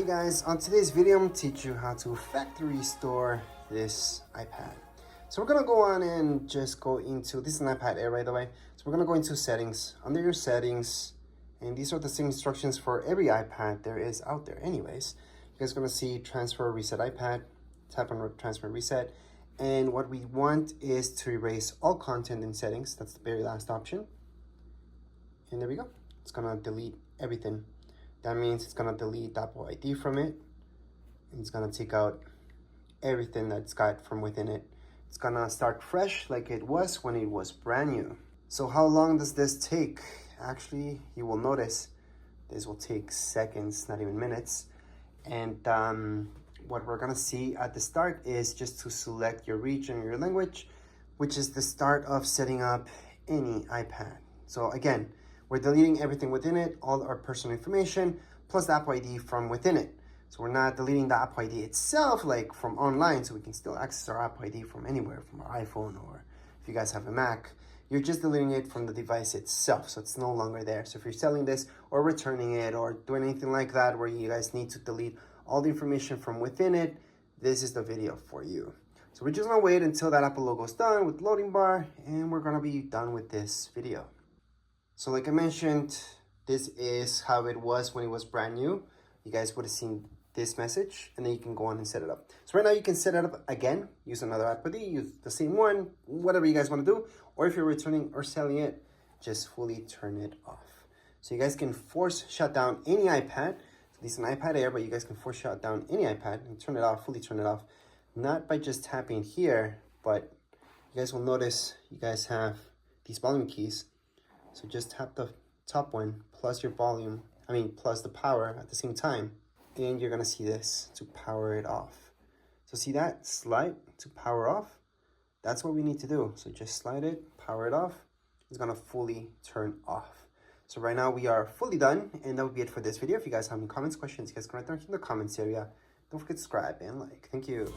guys, on today's video I'm going to teach you how to factory store this iPad. So we're going to go on and just go into, this is an iPad Air by the way, so we're going to go into settings, under your settings, and these are the same instructions for every iPad there is out there anyways. You guys are going to see transfer reset iPad, tap on transfer reset, and what we want is to erase all content in settings. That's the very last option, and there we go. It's going to delete everything. That means it's gonna delete the Apple ID from it, and it's gonna take out everything that's got from within it. It's gonna start fresh like it was when it was brand new. So how long does this take? Actually, you will notice this will take seconds, not even minutes. And what we're gonna see at the start is just to select your region or your language, which is the start of setting up any iPad. So again, we're deleting everything within it, all our personal information, plus the Apple ID from within it. So we're not deleting the Apple ID itself, like from online, so we can still access our Apple ID from anywhere, from our iPhone, or if you guys have a Mac. You're just deleting it from the device itself, so it's no longer there. So if you're selling this, or returning it, or doing anything like that, where you guys need to delete all the information from within it, this is the video for you. So we're just gonna wait until that Apple logo is done with the loading bar, and we're gonna be done with this video. So like I mentioned, this is how it was when it was brand new. You guys would have seen this message, and then you can go on and set it up. So right now you can set it up again, use another Apple ID, use the same one, whatever you guys want to do. Or if you're returning or selling it, just fully turn it off. So you guys can force shut down any iPad. So this is an iPad Air, but you guys can force shut down any iPad and turn it off, fully turn it off. Not by just tapping here, but you guys will notice you guys have these volume keys. So just tap the top one plus your volume, plus the power at the same time. And you're gonna see this to power it off. So see that slide to power off? That's what we need to do. So just slide it, power it off. It's gonna fully turn off. So right now we are fully done, and that would be it for this video. If you guys have any comments, questions, you guys can write down in the comments area. Don't forget to subscribe and like. Thank you.